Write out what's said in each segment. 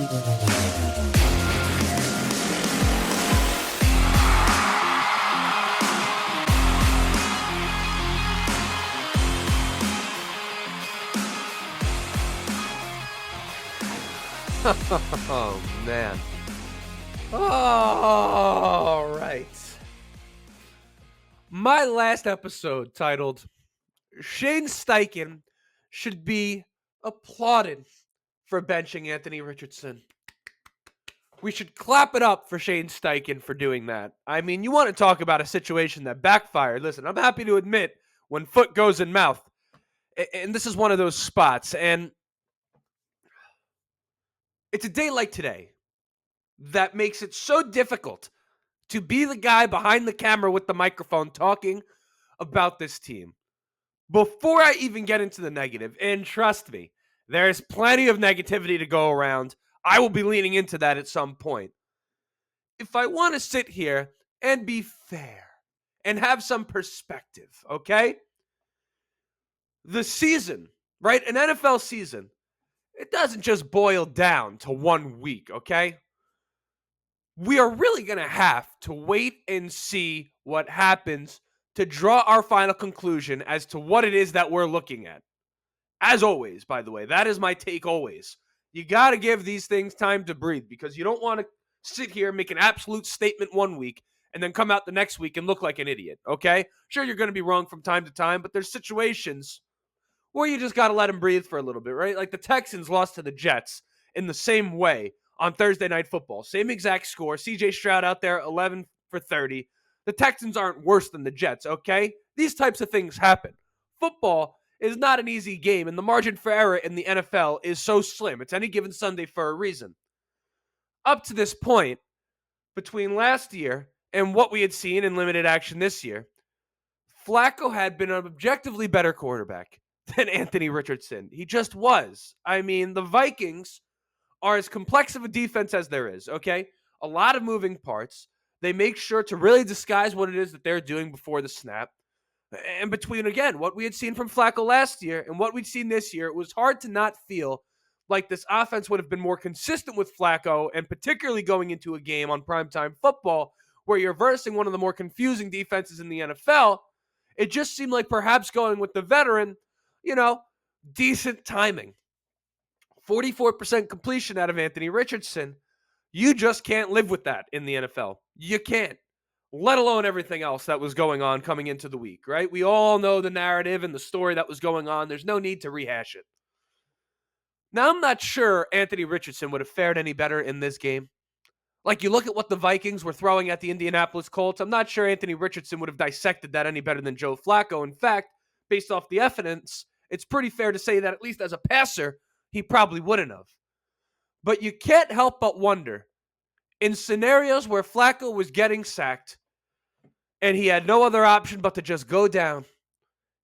Oh, man. All right. My last episode titled Shane Steichen should be applauded for benching Anrhony Richardson. We should clap it up for Shane Steichen for doing that. I mean, you want to talk about a situation that backfired. Listen, I'm happy to admit when foot goes in mouth. And this is one of those spots. And it's a day like today that makes it so difficult to be the guy behind the camera with the microphone talking about this team. Before I even get into the negative, and trust me, there's plenty of negativity to go around. I will be leaning into that at some point. If I want to sit here and be fair and have some perspective, okay? The season, right? An NFL season, it doesn't just boil down to 1 week, okay? We are really going to have to wait and see what happens to draw our final conclusion as to what it is that we're looking at. As always, by the way, that is my take always. You got to give these things time to breathe because you don't want to sit here and make an absolute statement 1 week and then come out the next week and look like an idiot, okay? Sure, you're going to be wrong from time to time, but there's situations where you just got to let them breathe for a little bit, right? Like the Texans lost to the Jets in the same way on Thursday Night Football. Same exact score. C.J. Stroud out there, 11 for 30. The Texans aren't worse than the Jets, okay? These types of things happen. Football is not an easy game, and the margin for error in the NFL is so slim. It's any given Sunday for a reason. Up to this point, between last year and what we had seen in limited action this year, Flacco had been an objectively better quarterback than Anrhony Richardson. He just was. I mean, the Vikings are as complex of a defense as there is, okay? A lot of moving parts. They make sure to really disguise what it is that they're doing before the snap. And between, again, what we had seen from Flacco last year and what we'd seen this year, it was hard to not feel like this offense would have been more consistent with Flacco, and particularly going into a game on primetime football where you're versing one of the more confusing defenses in the NFL. It just seemed like perhaps going with the veteran, decent timing. 44% completion out of Anrhony Richardson. You just can't live with that in the NFL. You can't. Let alone everything else that was going on coming into the week, right? We all know the narrative and the story that was going on. There's no need to rehash it. Now, I'm not sure Anrhony Richardson would have fared any better in this game. Like, you look at what the Vikings were throwing at the Indianapolis Colts, I'm not sure Anrhony Richardson would have dissected that any better than Joe Flacco. In fact, based off the evidence, it's pretty fair to say that at least as a passer, he probably wouldn't have. But you can't help but wonder, in scenarios where Flacco was getting sacked and he had no other option but to just go down,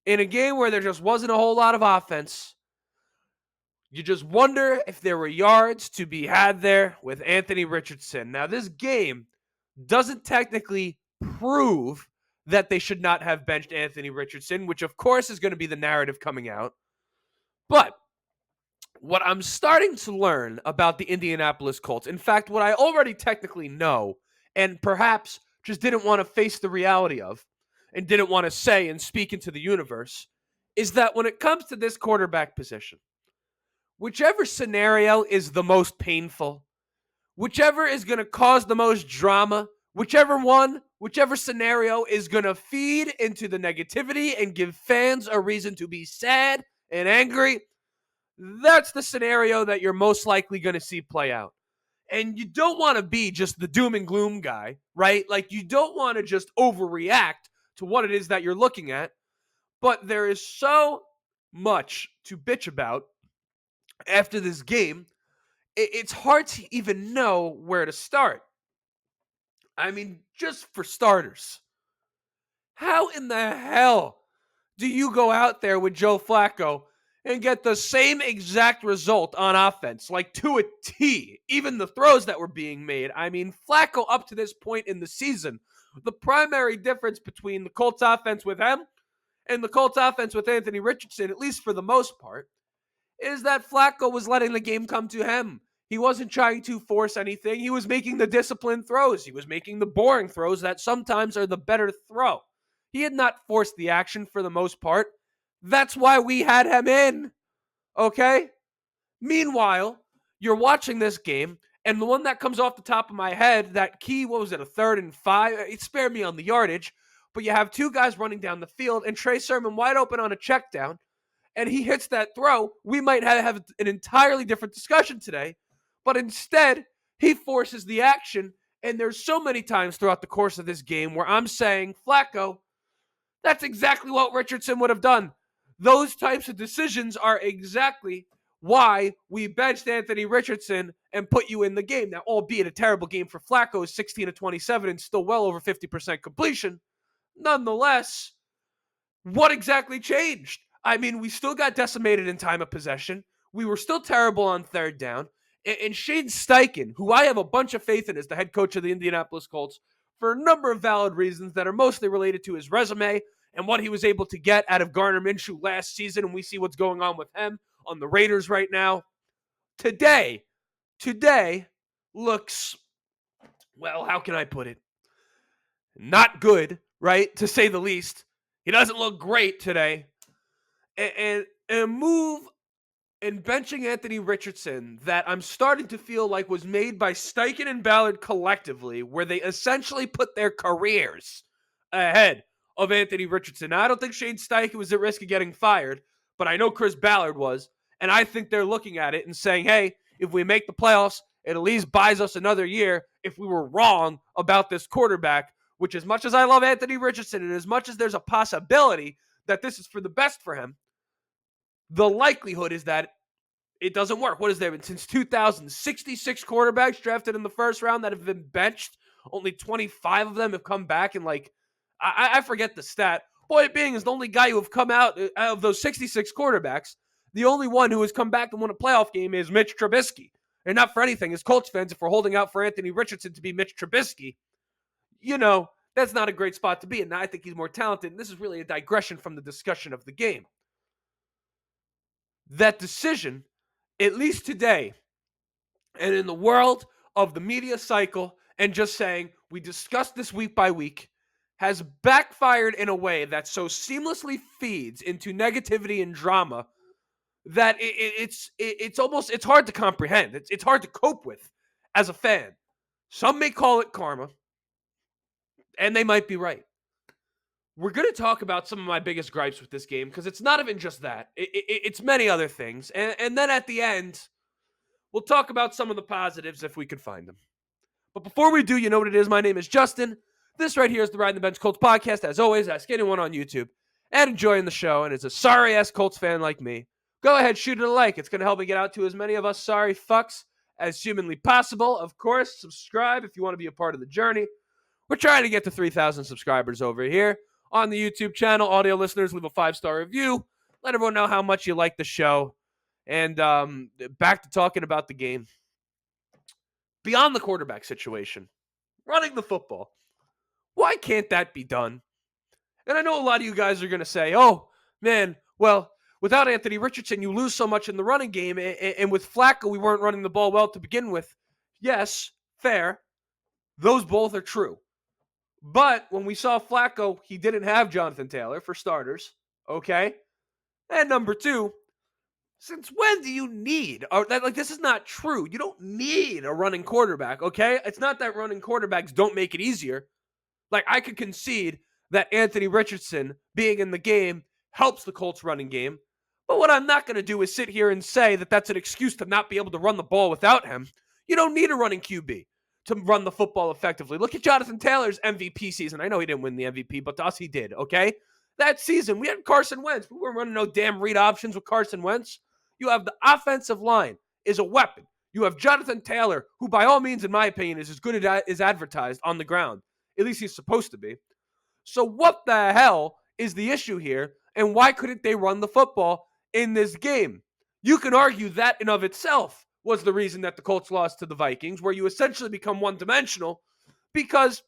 in a game where there just wasn't a whole lot of offense, you just wonder if there were yards to be had there with Anrhony Richardson. Now, this game doesn't technically prove that they should not have benched Anrhony Richardson, which of course is going to be the narrative coming out. But what I'm starting to learn about the Indianapolis Colts, in fact, what I already technically know, and perhaps just didn't want to face the reality of, and didn't want to say and speak into the universe, is that when it comes to this quarterback position, whichever scenario is the most painful, whichever is going to cause the most drama, whichever scenario is going to feed into the negativity and give fans a reason to be sad and angry, that's the scenario that you're most likely going to see play out. And you don't want to be just the doom and gloom guy, right? Like, you don't want to just overreact to what it is that you're looking at. But there is so much to bitch about after this game. It's hard to even know where to start. I mean, just for starters, how in the hell do you go out there with Joe Flacco and get the same exact result on offense, like to a T, even the throws that were being made? I mean, Flacco up to this point in the season, the primary difference between the Colts offense with him and the Colts offense with Anrhony Richardson, at least for the most part, is that Flacco was letting the game come to him. He wasn't trying to force anything. He was making the disciplined throws. He was making the boring throws that sometimes are the better throw. He had not forced the action for the most part. That's why we had him in. Okay? Meanwhile, you're watching this game, and the one that comes off the top of my head, that key, what was it, a 3rd and 5? It spared me on the yardage, but you have two guys running down the field, and Trey Sermon wide open on a check down, and he hits that throw. We might have an entirely different discussion today, but instead, he forces the action, and there's so many times throughout the course of this game where I'm saying, Flacco, that's exactly what Richardson would have done. Those types of decisions are exactly why we benched Anrhony Richardson and put you in the game. Now, albeit a terrible game for Flacco, 16 of 27 and still well over 50% completion. Nonetheless, what exactly changed? I mean, we still got decimated in time of possession. We were still terrible on 3rd down. And Shane Steichen, who I have a bunch of faith in as the head coach of the Indianapolis Colts, for a number of valid reasons that are mostly related to his resume and what he was able to get out of Gardner Minshew last season, and we see what's going on with him on the Raiders right now. Today looks, well, how can I put it? Not good, right? To say the least. He doesn't look great today. And a move in benching Anrhony Richardson that I'm starting to feel like was made by Steichen and Ballard collectively, where they essentially put their careers ahead of Anrhony Richardson. Now, I don't think Shane Steichen was at risk of getting fired, but I know Chris Ballard was, and I think they're looking at it and saying, hey, if we make the playoffs, it at least buys us another year if we were wrong about this quarterback, which as much as I love Anrhony Richardson and as much as there's a possibility that this is for the best for him, the likelihood is that it doesn't work. What has there been since 2066 quarterbacks drafted in the first round that have been benched? Only 25 of them have come back, and I forget the stat. Point being is the only guy who have come out of those 66 quarterbacks, the only one who has come back and won a playoff game is Mitch Trubisky. And not for anything, as Colts fans, if we're holding out for Anrhony Richardson to be Mitch Trubisky, that's not a great spot to be in. Now, I think he's more talented, and this is really a digression from the discussion of the game. That decision, at least today, and in the world of the media cycle, and just saying, we discuss this week by week, has backfired in a way that so seamlessly feeds into negativity and drama that it's hard to comprehend. It's hard to cope with as a fan. Some may call it karma, and they might be right. We're going to talk about some of my biggest gripes with this game because it's not even just that. It's many other things. And then at the end, we'll talk about some of the positives if we can find them. But before we do, you know what it is. My name is Justin. This right here is the Riding the Bench Colts podcast. As always, ask anyone on YouTube and enjoying the show. And as a sorry-ass Colts fan like me, go ahead, shoot it a like. It's going to help me get out to as many of us sorry fucks as humanly possible. Of course, subscribe if you want to be a part of the journey. We're trying to get to 3,000 subscribers over here on the YouTube channel. Audio listeners, leave a 5-star review. Let everyone know how much you like the show. And back to talking about the game. Beyond the quarterback situation, running the football. Why can't that be done? And I know a lot of you guys are going to say, oh, man, well, without Anrhony Richardson, you lose so much in the running game. And with Flacco, we weren't running the ball well to begin with. Yes, fair. Those both are true. But when we saw Flacco, he didn't have Jonathan Taylor, for starters. Okay? And number two, since when do you need, this is not true. You don't need a running quarterback, okay? It's not that running quarterbacks don't make it easier. Like, I could concede that Anrhony Richardson being in the game helps the Colts running game. But what I'm not going to do is sit here and say that that's an excuse to not be able to run the ball without him. You don't need a running QB to run the football effectively. Look at Jonathan Taylor's MVP season. I know he didn't win the MVP, but to us he did, okay? That season, we had Carson Wentz. We weren't running no damn read options with Carson Wentz. You have the offensive line is a weapon. You have Jonathan Taylor, who by all means, in my opinion, is as good as advertised on the ground. At least he's supposed to be. So what the hell is the issue here? And why couldn't they run the football in this game? You can argue that in of itself was the reason that the Colts lost to the Vikings, where you essentially become one-dimensional because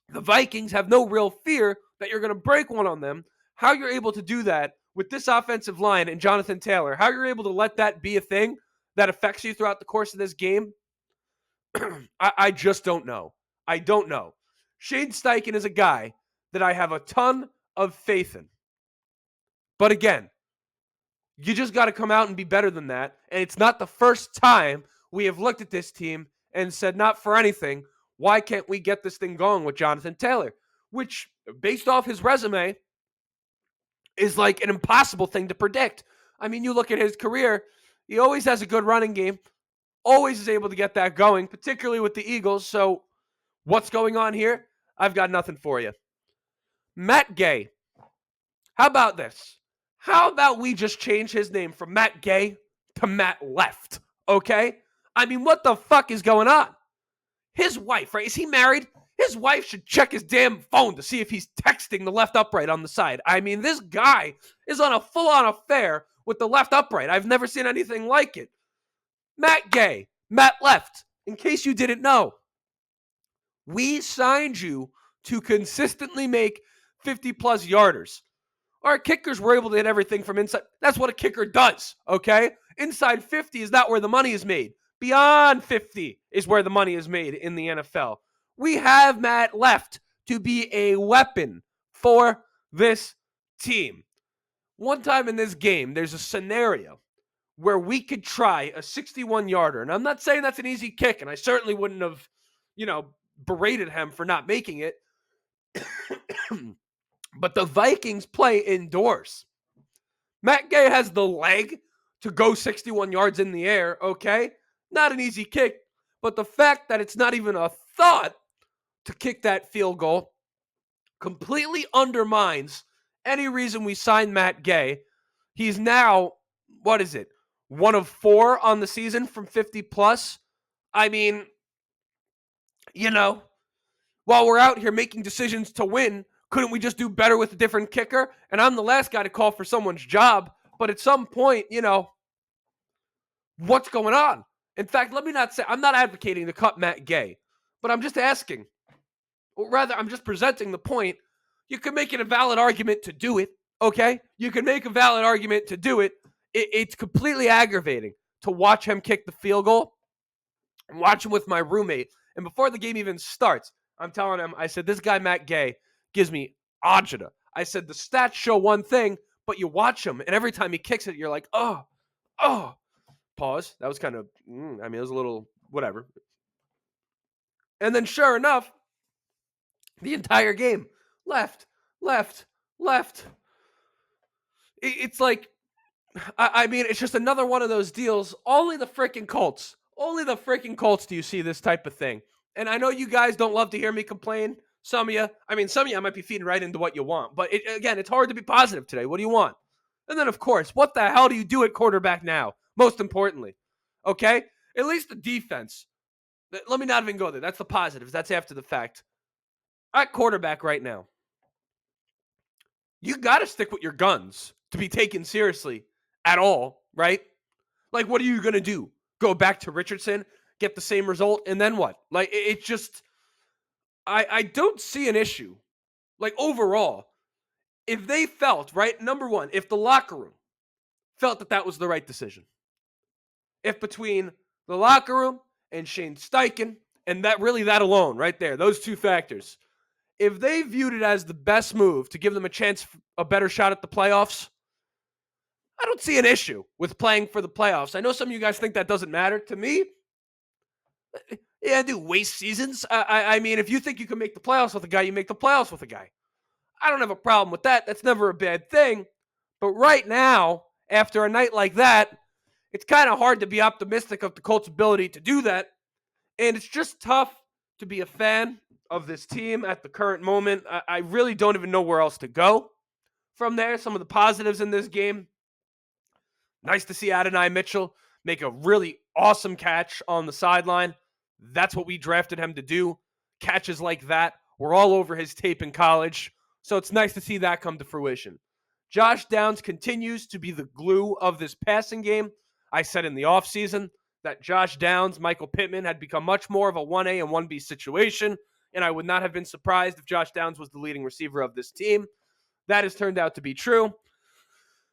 the Vikings have no real fear that you're going to break one on them. How you're able to do that with this offensive line and Jonathan Taylor, how you're able to let that be a thing, that affects you throughout the course of this game? I just don't know. I don't know. Shane Steichen is a guy that I have a ton of faith in. But again, you just got to come out and be better than that. And it's not the first time we have looked at this team and said, not for anything, why can't we get this thing going with Jonathan Taylor? Which, based off his resume, is like an impossible thing to predict. I mean, you look at his career, he always has a good running game, always is able to get that going, particularly with the Eagles. So what's going on here? I've got nothing for you. Matt Gay. How about this? How about we just change his name from Matt Gay to Matt Left? Okay? I mean, what the fuck is going on? His wife, right? Is he married? His wife should check his damn phone to see if he's texting the left upright on the side. I mean, this guy is on a full-on affair with the left upright. I've never seen anything like it. Matt Gay, Matt Left, in case you didn't know, we signed you to consistently make 50-plus yarders. Our kickers were able to hit everything from inside. That's what a kicker does, okay? Inside 50 is not where the money is made. Beyond 50 is where the money is made in the NFL. We have Matt Left to be a weapon for this team. One time in this game, there's a scenario where we could try a 61-yarder. And I'm not saying that's an easy kick, and I certainly wouldn't have, berated him for not making it. But the Vikings play indoors. Matt Gay has the leg to go 61 yards in the air, okay? Not an easy kick, but the fact that it's not even a thought to kick that field goal completely undermines any reason we signed Matt Gay. He's now, 1 of 4 on the season from 50-plus? I mean, while we're out here making decisions to win, couldn't we just do better with a different kicker? And I'm the last guy to call for someone's job, but at some point, what's going on? In fact, let me not say, I'm not advocating to cut Matt Gay, but I'm just asking, or rather, I'm just presenting the point. You could make it a valid argument to do it, okay? You can make a valid argument to do it. It's completely aggravating to watch him kick the field goal and watch him with my roommate. And before the game even starts, I'm telling him, I said, this guy, Matt Gay, gives me agita. I said, the stats show one thing, but you watch him, and every time he kicks it, you're like, oh. Pause. That was kind of, it was a little whatever. And then sure enough, the entire game, left. It's like, it's just another one of those deals. Only the freaking Colts do you see this type of thing. And I know you guys don't love to hear me complain. Some of you I might be feeding right into what you want. But again, it's hard to be positive today. What do you want? And then, of course, what the hell do you do at quarterback now? Most importantly, okay? At least the defense. Let me not even go there. That's the positives. That's after the fact. At quarterback right now, you got to stick with your guns to be taken seriously at all, right? Like, what are you going to do? Go back to Richardson, get the same result, and then what? Like, it's just, I don't see an issue. Like, overall, if they felt, right, number one, if the locker room felt that was the right decision, if between the locker room and Shane Steichen, and that alone, right there, those two factors, if they viewed it as the best move to give them a chance, a better shot at the playoffs, I don't see an issue with playing for the playoffs. I know some of you guys think that doesn't matter. To me, do waste seasons. If you think you can make the playoffs with a guy, you make the playoffs with a guy. I don't have a problem with that. That's never a bad thing. But right now, after a night like that, it's kind of hard to be optimistic of the Colts' ability to do that. And it's just tough to be a fan of this team at the current moment. I really don't even know where else to go from there. Some of the positives in this game. Nice to see Anrhony Mitchell make a really awesome catch on the sideline. That's what we drafted him to do. Catches like that were all over his tape in college. So it's nice to see that come to fruition. Josh Downs continues to be the glue of this passing game. I said in the offseason that Josh Downs, Michael Pittman had become much more of a 1A and 1B situation, and I would not have been surprised if Josh Downs was the leading receiver of this team. That has turned out to be true.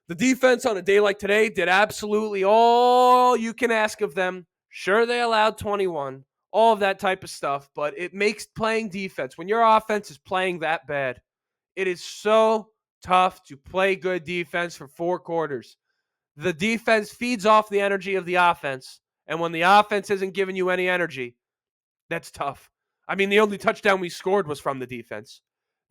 The defense on a day like today did absolutely all you can ask of them. Sure, they allowed 21, all of that type of stuff, but it makes playing defense, when your offense is playing that bad, it is so tough to play good defense for 4 quarters. The defense feeds off the energy of the offense, and when the offense isn't giving you any energy, that's tough. I mean, the only touchdown we scored was from the defense.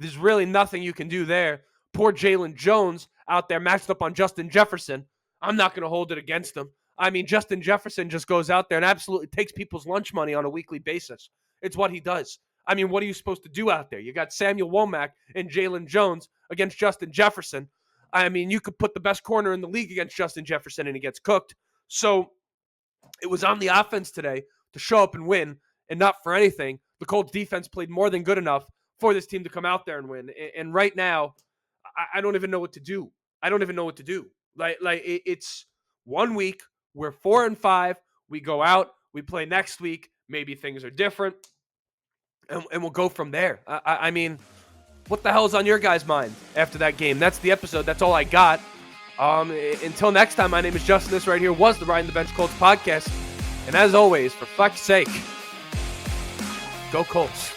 There's really nothing you can do there. Poor Jalen Jones out there matched up on Justin Jefferson. I'm not going to hold it against him. I mean, Justin Jefferson just goes out there and absolutely takes people's lunch money on a weekly basis. It's what he does. I mean, what are you supposed to do out there? You got Samuel Womack and Jalen Jones against Justin Jefferson. I mean, you could put the best corner in the league against Justin Jefferson and he gets cooked. So it was on the offense today to show up and win, and not for anything. The Colts defense played more than good enough for this team to come out there and win. And right now, I don't even know what to do. I don't even know what to do. It's 1 week. We're 4-5. We go out. We play next week. Maybe things are different, and we'll go from there. I mean, what the hell is on your guys' mind after that game? That's the episode. That's all I got. Until next time, my name is Justin. This right here was the Riding the Bench Colts podcast. And as always, for fuck's sake, go Colts.